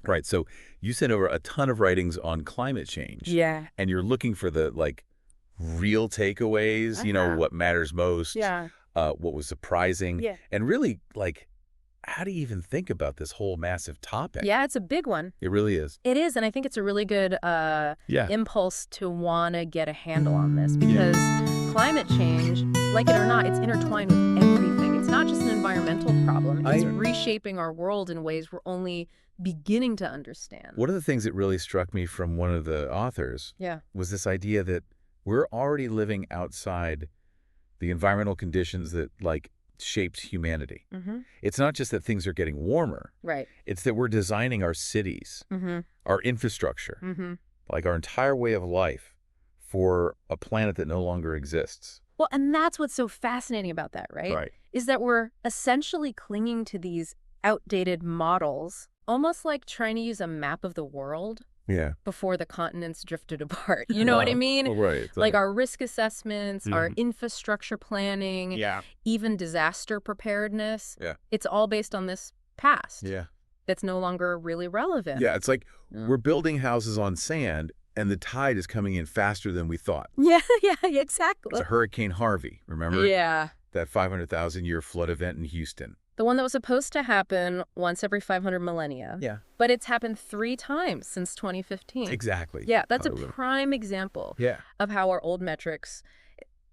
Right. So you sent over a ton of writings on climate change. Yeah. And you're looking for the, real takeaways, what matters most, Yeah. what was surprising, Yeah. and really, how do you even think about this whole massive topic? Yeah, it's a big one. It really is. It is, and I think it's a really good Yeah. impulse to want to get a handle on this because climate change, like it or not, it's intertwined with everything. It's not just an environmental problem. It's reshaping our world in ways we're only beginning to understand. One of the things that really struck me from one of the authors was this idea that we're already living outside the environmental conditions that, shaped humanity. It's not just that things are getting warmer. Right. It's that we're designing our cities, our infrastructure, our entire way of life for a planet that no longer exists. Well, and that's what's so fascinating about that, right? Right. Is that we're essentially clinging to these outdated models, almost like trying to use a map of the world before the continents drifted apart. You know what I mean? Right. Like our risk assessments, our infrastructure planning, even disaster preparedness. Yeah. It's all based on this past. Yeah. That's no longer really relevant. Yeah, it's like we're building houses on sand and the tide is coming in faster than we thought. Yeah, exactly. It's a Hurricane Harvey, remember? Yeah. That 500,000-year flood event in Houston. The one that was supposed to happen once every 500 millennia. Yeah. But it's happened 3 times since 2015. Exactly. Yeah, that's a prime example of how our old metrics,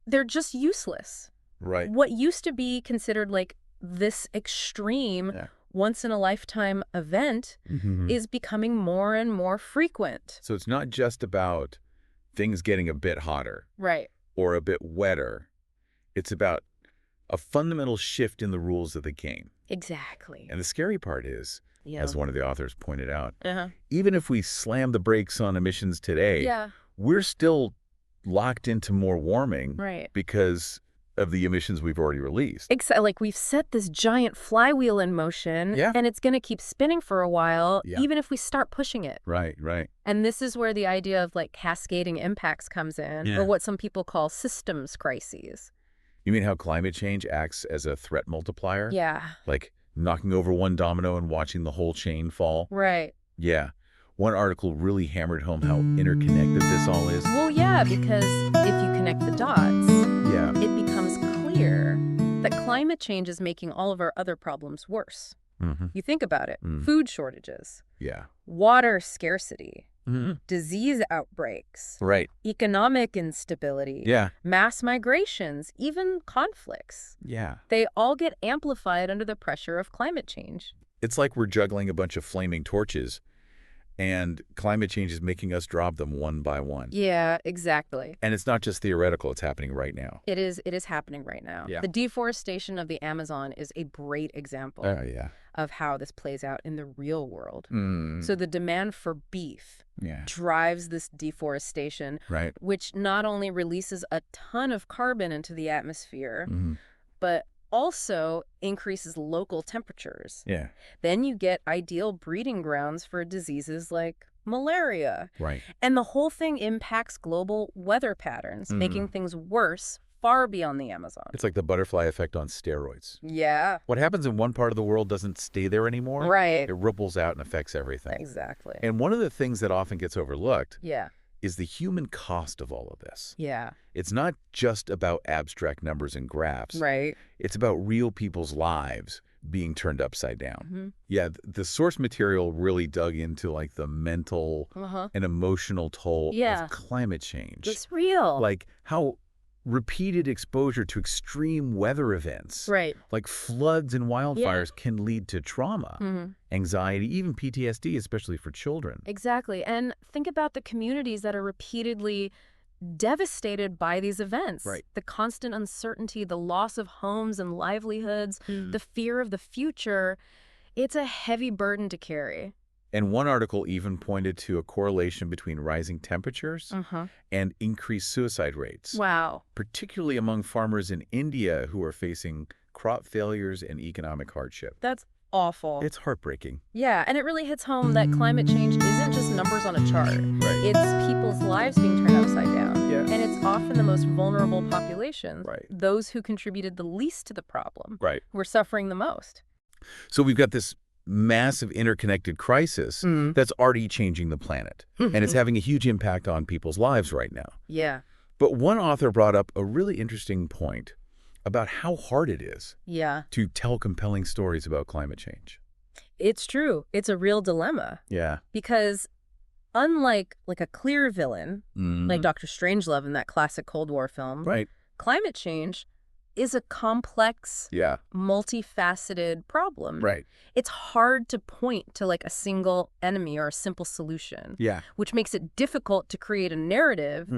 they're just useless. Right. What used to be considered like this extreme, once-in-a-lifetime event is becoming more and more frequent. So it's not just about things getting a bit hotter. Right. Or a bit wetter. It's about a fundamental shift in the rules of the game. Exactly. And the scary part is, as one of the authors pointed out, even if we slam the brakes on emissions today, we're still locked into more warming because of the emissions we've already released. Like we've set this giant flywheel in motion, and it's going to keep spinning for a while, even if we start pushing it. Right, right. And this is where the idea of cascading impacts comes in, or what some people call systems crises. You mean how climate change acts as a threat multiplier? Yeah. Like knocking over one domino and watching the whole chain fall? Right. Yeah. One article really hammered home how interconnected this all is. Well, yeah, because if you connect the dots, it becomes clear that climate change is making all of our other problems worse. You think about it. Food shortages. Yeah. Water scarcity. Disease outbreaks. Right. Economic instability. Yeah. Mass migrations, even conflicts. Yeah. They all get amplified under the pressure of climate change. It's like we're juggling a bunch of flaming torches, and climate change is making us drop them one by one. Yeah, exactly. And it's not just theoretical, it's happening right now. It is happening right now. Yeah. The deforestation of the Amazon is a great example of how this plays out in the real world. So the demand for beef drives this deforestation, which not only releases a ton of carbon into the atmosphere, but also increases local temperatures. Yeah. Then you get ideal breeding grounds for diseases like malaria. Right. And the whole thing impacts global weather patterns, making things worse far beyond the Amazon. It's like the butterfly effect on steroids. Yeah. What happens in one part of the world doesn't stay there anymore. Right. It ripples out and affects everything. Exactly. And one of the things that often gets overlooked Yeah. is the human cost of all of this. Yeah. It's not just about abstract numbers and graphs. Right. It's about real people's lives being turned upside down. Yeah, the source material really dug into like the mental and emotional toll of climate change. It's real. Like how repeated exposure to extreme weather events, like floods and wildfires, can lead to trauma, anxiety, even PTSD, especially for children. Exactly. And think about the communities that are repeatedly devastated by these events. Right. The constant uncertainty, the loss of homes and livelihoods, the fear of the future. It's a heavy burden to carry. And one article even pointed to a correlation between rising temperatures and increased suicide rates. Wow. Particularly among farmers in India who are facing crop failures and economic hardship. That's awful. It's heartbreaking. Yeah, and it really hits home that climate change isn't just numbers on a chart. Right. It's people's lives being turned upside down. Yeah. And it's often the most vulnerable populations. Right. Those who contributed the least to the problem. Right. Who are suffering the most. So we've got this massive interconnected crisis that's already changing the planet. And it's having a huge impact on people's lives right now. Yeah. But one author brought up a really interesting point about how hard it is to tell compelling stories about climate change. It's true. It's a real dilemma. Yeah. Because unlike a clear villain, like Dr. Strangelove in that classic Cold War film, climate change is a complex, multifaceted problem. Right. It's hard to point to a single enemy or a simple solution, which makes it difficult to create a narrative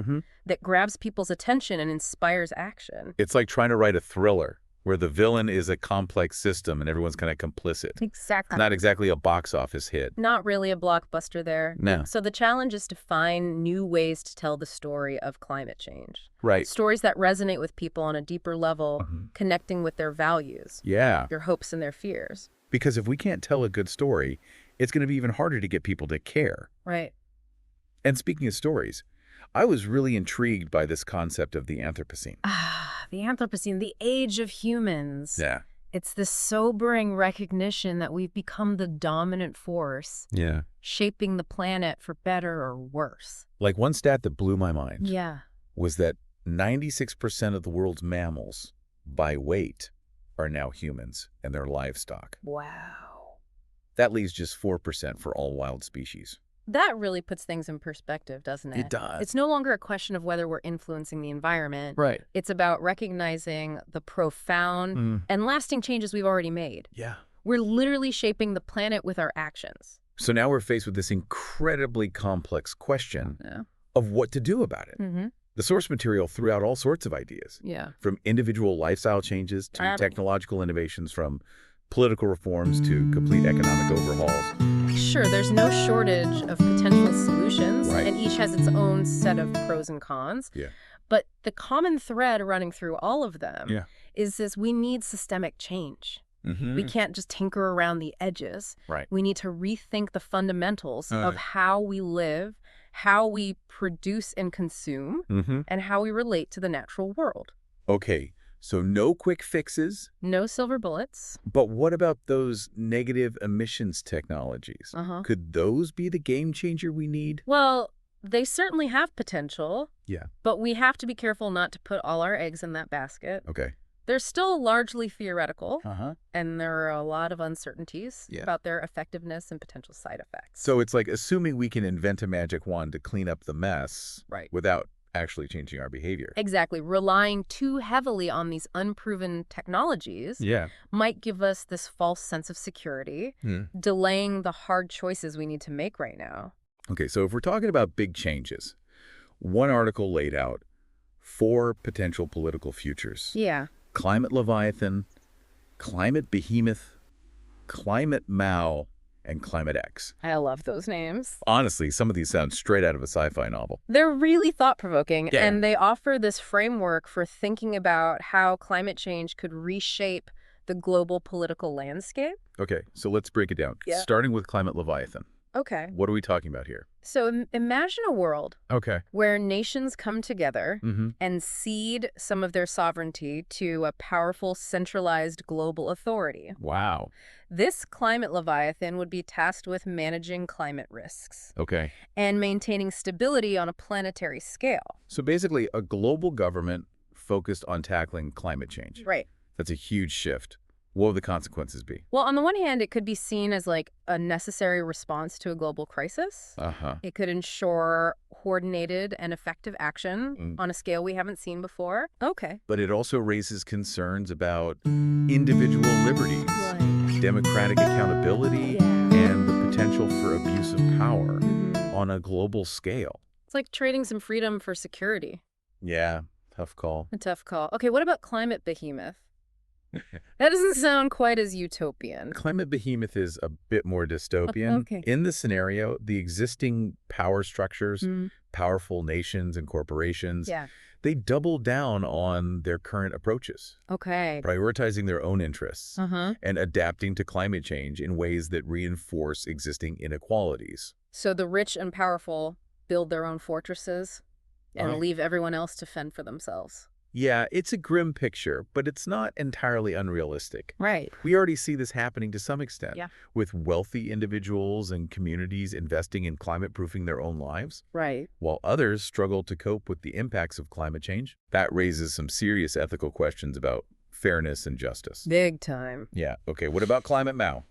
that grabs people's attention and inspires action. It's like trying to write a thriller where the villain is a complex system and everyone's kind of complicit. Exactly. Not exactly a box office hit. Not really a blockbuster there. No. So the challenge is to find new ways to tell the story of climate change. Right. Stories that resonate with people on a deeper level, connecting with their values, their hopes and their fears. Because if we can't tell a good story, it's going to be even harder to get people to care. Right. And speaking of stories, I was really intrigued by this concept of the Anthropocene. The Anthropocene, the age of humans. Yeah. It's this sobering recognition that we've become the dominant force, shaping the planet for better or worse. Like one stat that blew my mind was that 96% of the world's mammals, by weight, are now humans and their livestock. Wow. That leaves just 4% for all wild species. That really puts things in perspective, doesn't it? It does. It's no longer a question of whether we're influencing the environment. Right. It's about recognizing the profound and lasting changes we've already made. Yeah. We're literally shaping the planet with our actions. So now we're faced with this incredibly complex question of what to do about it. The source material threw out all sorts of ideas. From individual lifestyle changes to technological innovations, from political reforms to complete economic overhauls. Sure, there's no shortage of potential solutions, and each has its own set of pros and cons. But the common thread running through all of them is this: we need systemic change. We can't just tinker around the edges. We need to rethink the fundamentals of how we live, how we produce and consume, and how we relate to the natural world. Okay. So no quick fixes. No silver bullets. But what about those negative emissions technologies? Could those be the game changer we need? Well, they certainly have potential. Yeah. But we have to be careful not to put all our eggs in that basket. Okay. They're still largely theoretical, and there are a lot of uncertainties about their effectiveness and potential side effects. So it's like assuming we can invent a magic wand to clean up the mess without actually changing our behavior. Exactly. Relying too heavily on these unproven technologies might give us this false sense of security, delaying the hard choices we need to make right now. Okay, so if we're talking about big changes, one article laid out 4 potential political futures. Climate Leviathan, Climate Behemoth, Climate Mao, and Climate X. I love those names. Honestly, some of these sound straight out of a sci-fi novel. They're really thought-provoking, and they offer this framework for thinking about how climate change could reshape the global political landscape. Okay, so let's break it down. Starting with Climate Leviathan. Okay. What are we talking about here? So imagine a world where nations come together and cede some of their sovereignty to a powerful, centralized global authority. Wow. This climate leviathan would be tasked with managing climate risks. And maintaining stability on a planetary scale. So basically a global government focused on tackling climate change. Right. That's a huge shift. What would the consequences be? Well, on the one hand, it could be seen as a necessary response to a global crisis. It could ensure coordinated and effective action on a scale we haven't seen before. Okay. But it also raises concerns about individual liberties, democratic accountability, and the potential for abuse of power on a global scale. It's like trading some freedom for security. Yeah, tough call. A tough call. Okay, what about Climate Behemoth? That doesn't sound quite as utopian. Climate Behemoth is a bit more dystopian. In the scenario, the existing power structures, powerful nations and corporations, they double down on their current approaches. Prioritizing their own interests and adapting to climate change in ways that reinforce existing inequalities. So the rich and powerful build their own fortresses and leave everyone else to fend for themselves. Yeah, it's a grim picture, but it's not entirely unrealistic. Right. We already see this happening to some extent, yeah. with wealthy individuals and communities investing in climate-proofing their own lives. Right. While others struggle to cope with the impacts of climate change. That raises some serious ethical questions about fairness and justice. Big time. Yeah, okay, what about climate Mao?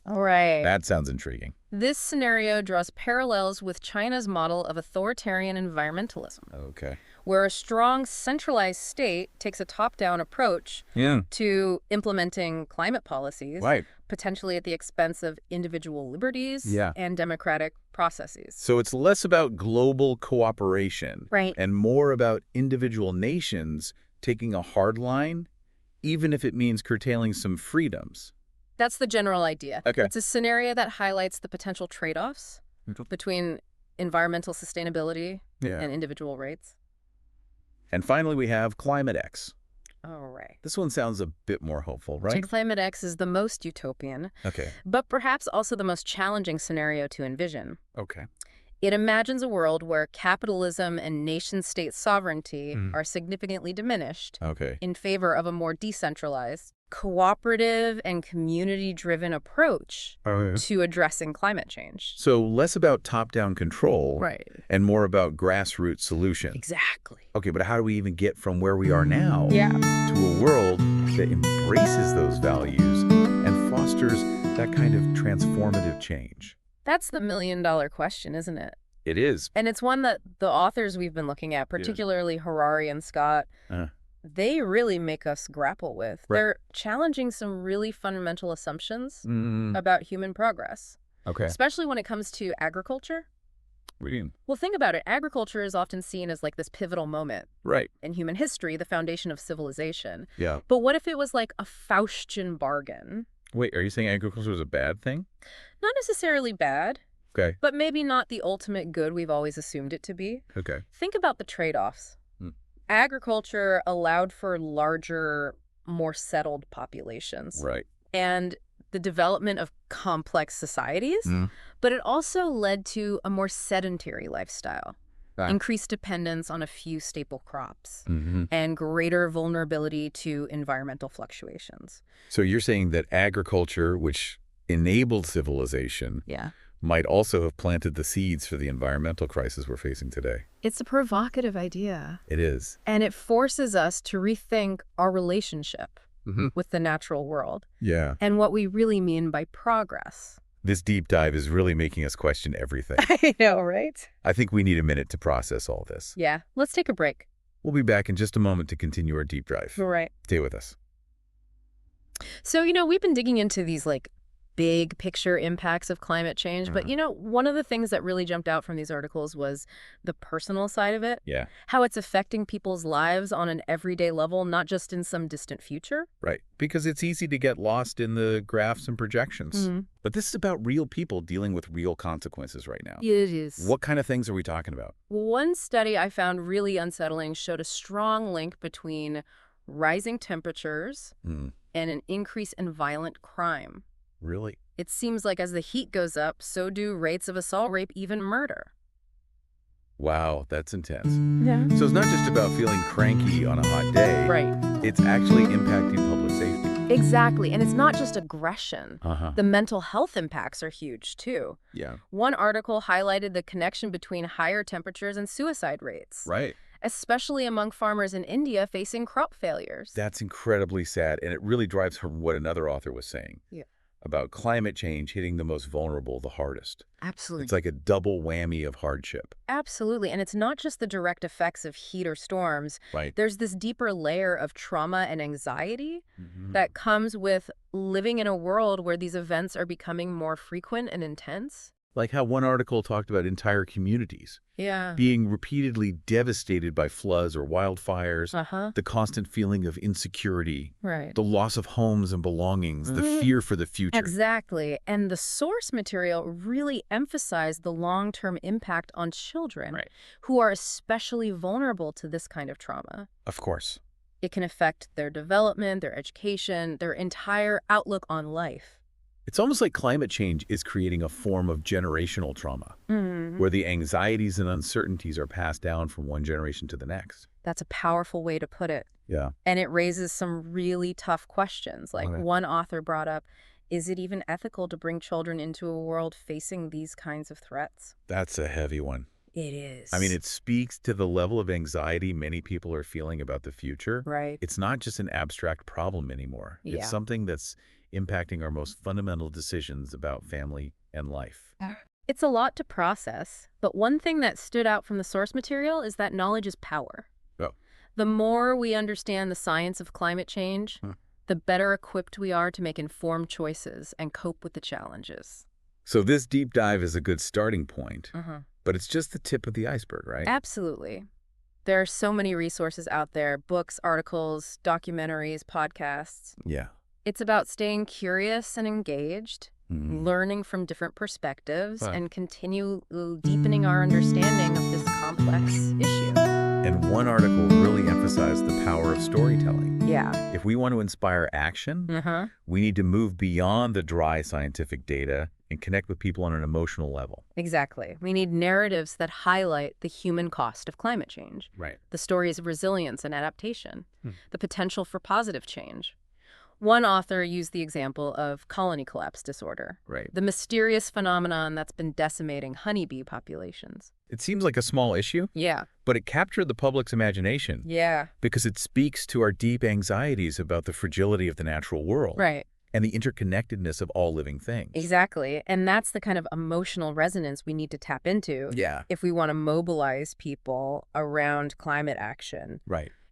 All right. That sounds intriguing. This scenario draws parallels with China's model of authoritarian environmentalism. Okay. Where a strong centralized state takes a top-down approach to implementing climate policies, right. potentially at the expense of individual liberties and democratic processes. So it's less about global cooperation and more about individual nations taking a hard line, even if it means curtailing some freedoms. That's the general idea. Okay. It's a scenario that highlights the potential trade-offs between environmental sustainability and individual rights. And finally, we have Climate X. All right. This one sounds a bit more hopeful, right? Climate X is the most utopian, but perhaps also the most challenging scenario to envision. Okay. It imagines a world where capitalism and nation-state sovereignty are significantly diminished in favor of a more decentralized, cooperative, and community-driven approach to addressing climate change. So less about top-down control and more about grassroots solutions. Exactly. Okay, but how do we even get from where we are now to a world that embraces those values and fosters that kind of transformative change? That's the million-dollar question, isn't it? It is. And it's one that the authors we've been looking at, particularly Harari and Scott, they really make us grapple with. They're challenging some really fundamental assumptions about human progress. Especially when it comes to agriculture. What do you mean? Well, think about it. Agriculture is often seen as like this pivotal moment in human history, the foundation of civilization. Yeah. But what if it was like a Faustian bargain? Wait, are you saying agriculture is a bad thing? Not necessarily bad. Okay. But maybe not the ultimate good we've always assumed it to be. Okay. Think about the trade-offs. Agriculture allowed for larger, more settled populations. Right. And the development of complex societies, but it also led to a more sedentary lifestyle, increased dependence on a few staple crops, and greater vulnerability to environmental fluctuations. So you're saying that agriculture, which enabled civilization, might also have planted the seeds for the environmental crisis we're facing today. It's a provocative idea. It is. And it forces us to rethink our relationship with the natural world. Yeah. And what we really mean by progress. This deep dive is really making us question everything. I know, right? I think we need a minute to process all this. Yeah. Let's take a break. We'll be back in just a moment to continue our deep dive. All right. Stay with us. So, we've been digging into these big picture impacts of climate change. But, one of the things that really jumped out from these articles was the personal side of it. Yeah. How it's affecting people's lives on an everyday level, not just in some distant future. Right. Because it's easy to get lost in the graphs and projections. But this is about real people dealing with real consequences right now. It is. What kind of things are we talking about? One study I found really unsettling showed a strong link between rising temperatures and an increase in violent crime. Really? It seems like as the heat goes up, so do rates of assault, rape, even murder. Wow, that's intense. Yeah. So it's not just about feeling cranky on a hot day. Right. It's actually impacting public safety. Exactly. And it's not just aggression. Uh-huh. The mental health impacts are huge, too. Yeah. One article highlighted the connection between higher temperatures and suicide rates. Right. Especially among farmers in India facing crop failures. That's incredibly sad, and it really drives home what another author was saying. Yeah. About climate change hitting the most vulnerable the hardest. Absolutely. It's like a double whammy of hardship. Absolutely. And it's not just the direct effects of heat or storms. Right. There's this deeper layer of trauma and anxiety that comes with living in a world where these events are becoming more frequent and intense. Like how one article talked about entire communities being repeatedly devastated by floods or wildfires, the constant feeling of insecurity, the loss of homes and belongings, the fear for the future. Exactly. And the source material really emphasized the long-term impact on children who are especially vulnerable to this kind of trauma. Of course. It can affect their development, their education, their entire outlook on life. It's almost like climate change is creating a form of generational trauma, where the anxieties and uncertainties are passed down from one generation to the next. That's a powerful way to put it. Yeah. And it raises some really tough questions. Like one author brought up, is it even ethical to bring children into a world facing these kinds of threats? That's a heavy one. It is. I mean, it speaks to the level of anxiety many people are feeling about the future. Right. It's not just an abstract problem anymore. Yeah. It's something that's impacting our most fundamental decisions about family and life. It's a lot to process, but one thing that stood out from the source material is that knowledge is power. Oh. The more we understand the science of climate change, the better equipped we are to make informed choices and cope with the challenges. So this deep dive is a good starting point, but it's just the tip of the iceberg, right? Absolutely. There are so many resources out there, books, articles, documentaries, podcasts. Yeah. It's about staying curious and engaged, learning from different perspectives, and continue deepening our understanding of this complex issue. And one article really emphasized the power of storytelling. Yeah. If we want to inspire action, we need to move beyond the dry scientific data and connect with people on an emotional level. Exactly. We need narratives that highlight the human cost of climate change. Right. The stories of resilience and adaptation, the potential for positive change. One author used the example of colony collapse disorder, the mysterious phenomenon that's been decimating honeybee populations. It seems like a small issue, but it captured the public's imagination because it speaks to our deep anxieties about the fragility of the natural world and the interconnectedness of all living things. Exactly, and that's the kind of emotional resonance we need to tap into if we want to mobilize people around climate action.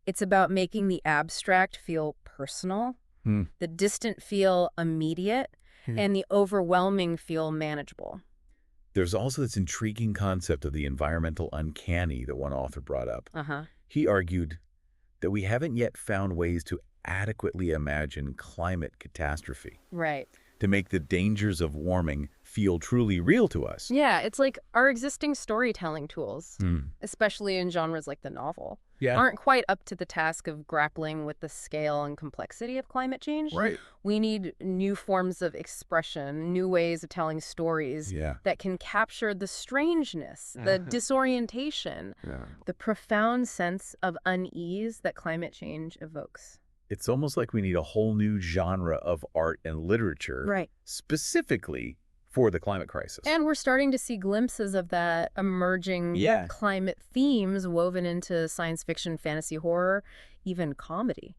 It's about making the abstract feel personal, the distant feel immediate, and the overwhelming feel manageable. There's also this intriguing concept of the environmental uncanny that one author brought up. He argued that we haven't yet found ways to adequately imagine climate catastrophe. To make the dangers of warming feel truly real to us. Yeah, it's like our existing storytelling tools, especially in genres like the novel, aren't quite up to the task of grappling with the scale and complexity of climate change. We need new forms of expression, new ways of telling stories that can capture the strangeness, the disorientation, the profound sense of unease that climate change evokes. It's almost like we need a whole new genre of art and literature specifically for the climate crisis. And we're starting to see glimpses of that emerging climate themes woven into science fiction, fantasy horror, even comedy.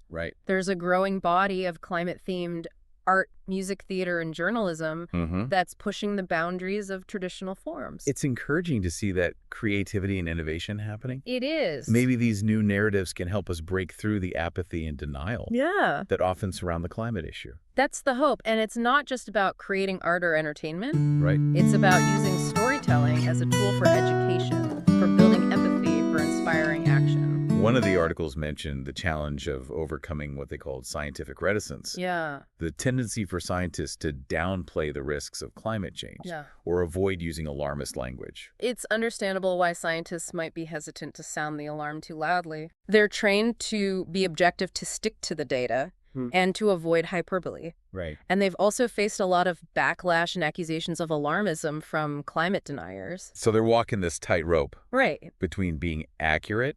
There's a growing body of climate-themed art, music, theater, and journalism that's pushing the boundaries of traditional forms. It's encouraging to see that creativity and innovation happening. It is. Maybe these new narratives can help us break through the apathy and denial that often surround the climate issue. That's the hope. And it's not just about creating art or entertainment. It's about using storytelling as a tool for education, for building empathy, for inspiring action. One of the articles mentioned the challenge of overcoming what they called scientific reticence. The tendency for scientists to downplay the risks of climate change or avoid using alarmist language. It's understandable why scientists might be hesitant to sound the alarm too loudly. They're trained to be objective, to stick to the data, and to avoid hyperbole. And they've also faced a lot of backlash and accusations of alarmism from climate deniers. So they're walking this tightrope between being accurate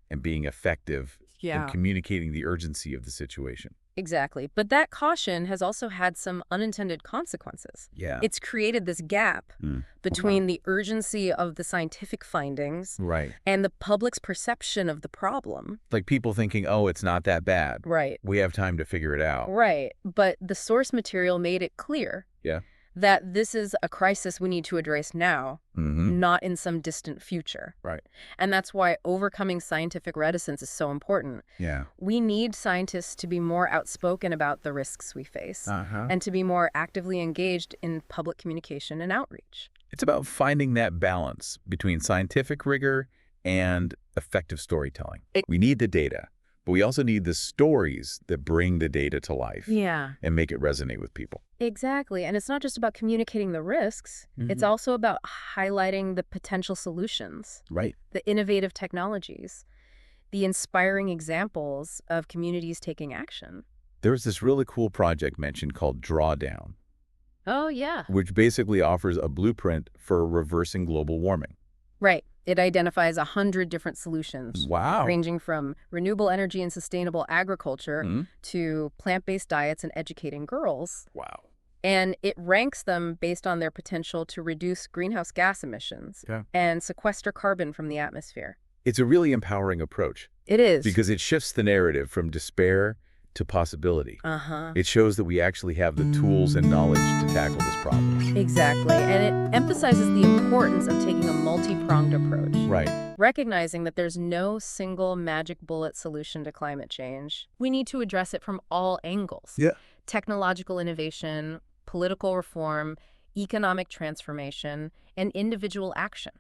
and being effective in communicating the urgency of the situation. Exactly. But that caution has also had some unintended consequences. It's created this gap between the urgency of the scientific findings and the public's perception of the problem. Like people thinking, oh, it's not that bad. We have time to figure it out. But the source material made it clear that this is a crisis we need to address now, not in some distant future. And that's why overcoming scientific reticence is so important. We need scientists to be more outspoken about the risks we face and to be more actively engaged in public communication and outreach. It's about finding that balance between scientific rigor and effective storytelling. We need the data, but we also need the stories that bring the data to life and make it resonate with people. Exactly. And it's not just about communicating the risks. It's also about highlighting the potential solutions, the innovative technologies, the inspiring examples of communities taking action. There's this really cool project mentioned called Oh, yeah. which basically offers a blueprint for reversing global warming. Right. It identifies 100 different solutions. Wow. Ranging from renewable energy and sustainable agriculture to plant-based diets and educating girls. Wow. And it ranks them based on their potential to reduce greenhouse gas emissions and sequester carbon from the atmosphere. It's a really empowering approach. It is. Because it shifts the narrative from despair to possibility. It shows that we actually have the tools and knowledge to tackle this problem. Exactly. And it emphasizes the importance of taking a multi-pronged approach. Right. Recognizing that there's no single magic bullet solution to climate change. We need to address it from all angles. Yeah. Technological innovation, political reform, economic transformation, and individual action.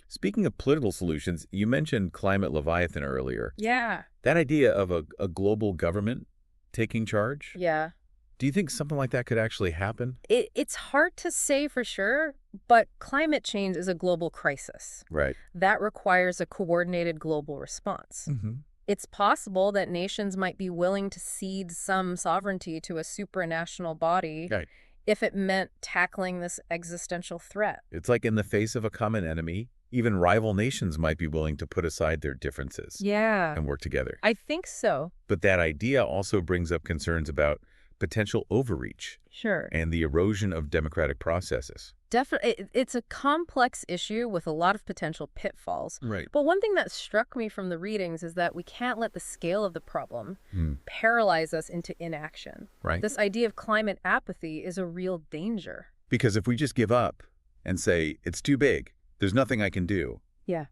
Speaking of political solutions, you mentioned climate leviathan earlier. Yeah. That idea of a global government taking charge? Yeah. Do you think something like that could actually happen? It's hard to say for sure, but climate change is a global crisis. Right. That requires a coordinated global response. It's possible that nations might be willing to cede some sovereignty to a supranational body if it meant tackling this existential threat. It's like in the face of a common enemy, even rival nations might be willing to put aside their differences and work together. I think so. But that idea also brings up concerns about potential overreach and the erosion of democratic processes. Definitely. It's a complex issue with a lot of potential pitfalls. Right. But one thing that struck me from the readings is that we can't let the scale of the problem paralyze us into inaction. Right. This idea of climate apathy is a real danger. Because if we just give up and say, it's too big, there's nothing I can do,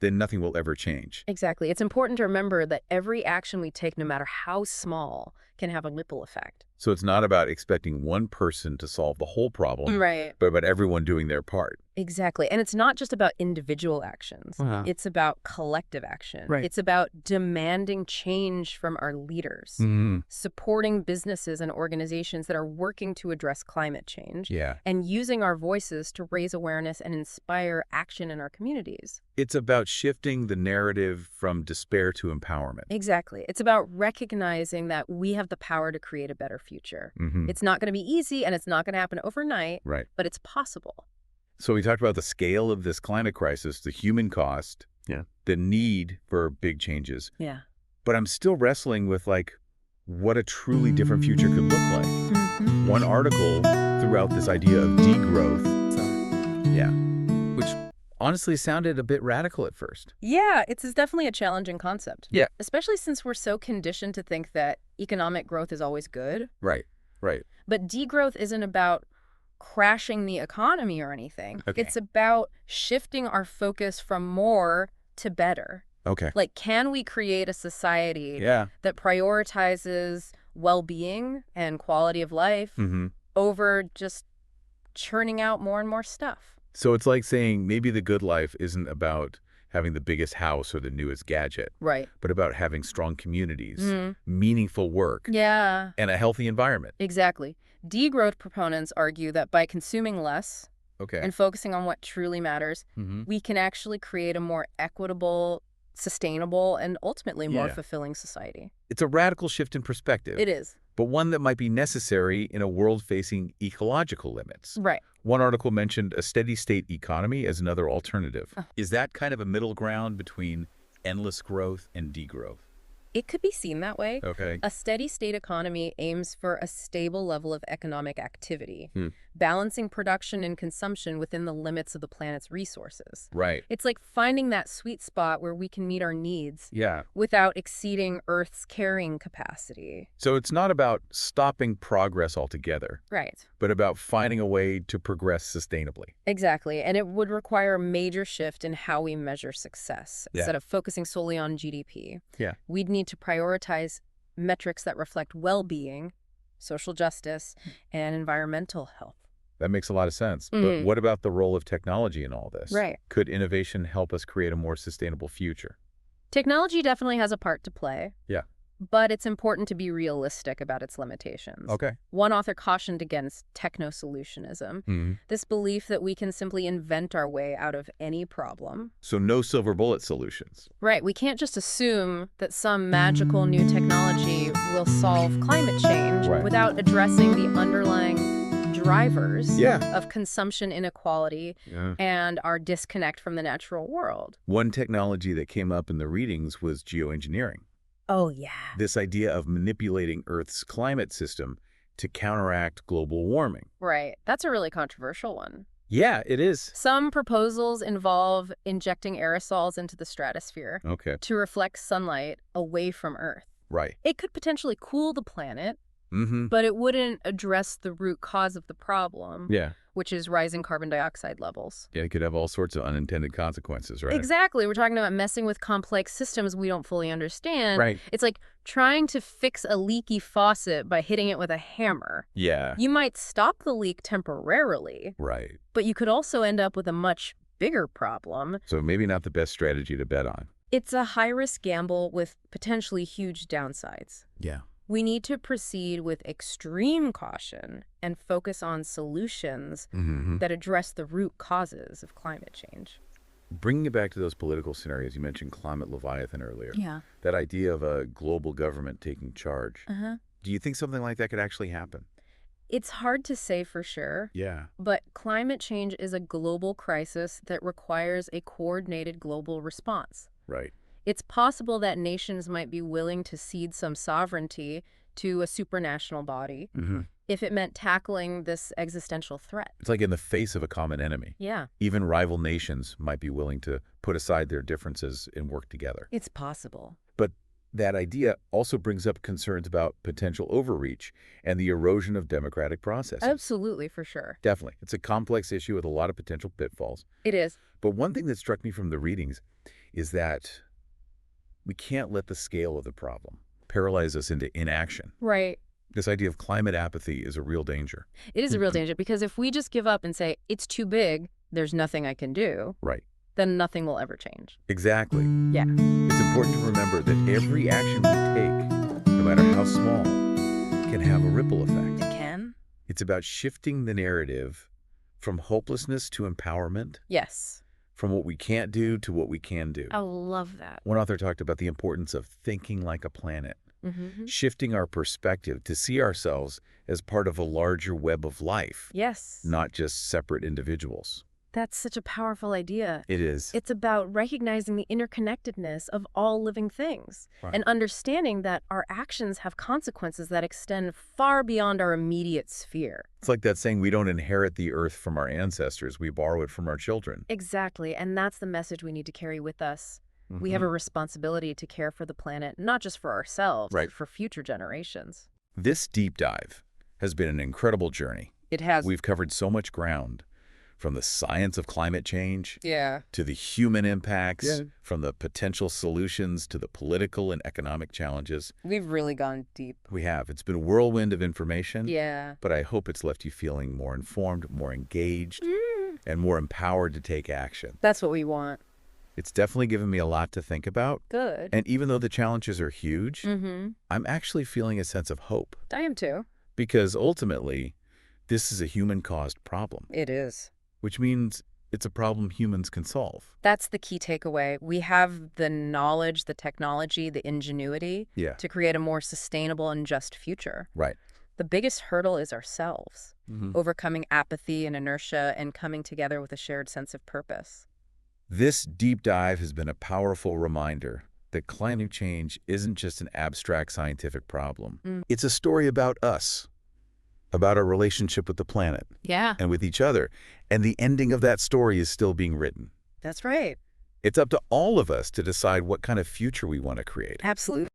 then nothing will ever change. Exactly. It's important to remember that every action we take, no matter how small, can have a ripple effect. So it's not about expecting one person to solve the whole problem, but about everyone doing their part. Exactly. And it's not just about individual actions. It's about collective action. It's about demanding change from our leaders, supporting businesses and organizations that are working to address climate change, and using our voices to raise awareness and inspire action in our communities. It's about shifting the narrative from despair to empowerment. Exactly. It's about recognizing that we have the power to create a better future. It's not going to be easy and it's not going to happen overnight, but it's possible. So we talked about the scale of this climate crisis, the human cost, the need for big changes. But I'm still wrestling with, like, what a truly different future could look like. One article threw out this idea of degrowth. Which honestly sounded a bit radical at first. Yeah, it's definitely a challenging concept. Especially since we're so conditioned to think that economic growth is always good. Right. But degrowth isn't about crashing the economy or anything. It's about shifting our focus from more to better. Like, can we create a society that prioritizes well-being and quality of life over just churning out more and more stuff? So it's like saying maybe the good life isn't about having the biggest house or the newest gadget, but about having strong communities, meaningful work, and a healthy environment. Exactly. Degrowth proponents argue that by consuming less and focusing on what truly matters, we can actually create a more equitable, sustainable, and ultimately more fulfilling society. It's a radical shift in perspective. It is. But one that might be necessary in a world facing ecological limits. One article mentioned a steady-state economy as another alternative. Is that kind of a middle ground between endless growth and degrowth? It could be seen that way. A steady-state economy aims for a stable level of economic activity, balancing production and consumption within the limits of the planet's resources. It's like finding that sweet spot where we can meet our needs without exceeding Earth's carrying capacity. So it's not about stopping progress altogether. But about finding a way to progress sustainably. Exactly. And it would require a major shift in how we measure success. Instead of focusing solely on GDP, we'd need to prioritize metrics that reflect well-being, social justice, and environmental health. That makes a lot of sense. But what about the role of technology in all this? Could innovation help us create a more sustainable future? Technology definitely has a part to play. But it's important to be realistic about its limitations. One author cautioned against techno-solutionism, this belief that we can simply invent our way out of any problem. So no silver bullet solutions. We can't just assume that some magical new technology will solve climate change without addressing the underlying drivers of consumption inequality and our disconnect from the natural world. One technology that came up in the readings was geoengineering. Oh, yeah. This idea of manipulating Earth's climate system to counteract global warming. Right. That's a really controversial one. Yeah, it is. Some proposals involve injecting aerosols into the stratosphere to reflect sunlight away from Earth. Right. It could potentially cool the planet, but it wouldn't address the root cause of the problem, which is rising carbon dioxide levels. Yeah, it could have all sorts of unintended consequences, right? Exactly. We're talking about messing with complex systems we don't fully understand. Right. It's like trying to fix a leaky faucet by hitting it with a hammer. Yeah. You might stop the leak temporarily. Right. But you could also end up with a much bigger problem. So maybe not the best strategy to bet on. It's a high-risk gamble with potentially huge downsides. Yeah. We need to proceed with extreme caution and focus on solutions that address the root causes of climate change. Bringing it back to those political scenarios, you mentioned climate leviathan earlier. Yeah. That idea of a global government taking charge. Do you think something like that could actually happen? It's hard to say for sure. Yeah. But climate change is a global crisis that requires a coordinated global response. Right. It's possible that nations might be willing to cede some sovereignty to a supranational body if it meant tackling this existential threat. It's like in the face of a common enemy. Yeah. Even rival nations might be willing to put aside their differences and work together. It's possible. But that idea also brings up concerns about potential overreach and the erosion of democratic processes. Absolutely, for sure. Definitely. It's a complex issue with a lot of potential pitfalls. It is. But one thing that struck me from the readings is that we can't let the scale of the problem paralyze us into inaction. Right. This idea of climate apathy is a real danger. It is a real danger because if we just give up and say, it's too big, there's nothing I can do, right, then nothing will ever change. Exactly. Yeah. It's important to remember that every action we take, no matter how small, can have a ripple effect. It can. It's about shifting the narrative from hopelessness to empowerment. Yes. From what we can't do to what we can do. I love that. One author talked about the importance of thinking like a planet, shifting our perspective to see ourselves as part of a larger web of life. Yes. Not just separate individuals. That's such a powerful idea. It is. It's about recognizing the interconnectedness of all living things and understanding that our actions have consequences that extend far beyond our immediate sphere. It's like that saying, we don't inherit the earth from our ancestors, we borrow it from our children. Exactly, and that's the message we need to carry with us. We have a responsibility to care for the planet, not just for ourselves, but for future generations. This deep dive has been an incredible journey. It has. We've covered so much ground. From the science of climate change to the human impacts, from the potential solutions to the political and economic challenges. We've really gone deep. We have. It's been a whirlwind of information. Yeah. But I hope it's left you feeling more informed, more engaged, and more empowered to take action. That's what we want. It's definitely given me a lot to think about. Good. And even though the challenges are huge, I'm actually feeling a sense of hope. I am too. Because ultimately, this is a human-caused problem. It is. Which means it's a problem humans can solve. That's the key takeaway. We have the knowledge, the technology, the ingenuity to create a more sustainable and just future. Right. The biggest hurdle is ourselves, overcoming apathy and inertia and coming together with a shared sense of purpose. This deep dive has been a powerful reminder that climate change isn't just an abstract scientific problem. It's a story about us. About our relationship with the planet and with each other. And the ending of that story is still being written. That's right. It's up to all of us to decide what kind of future we want to create. Absolutely.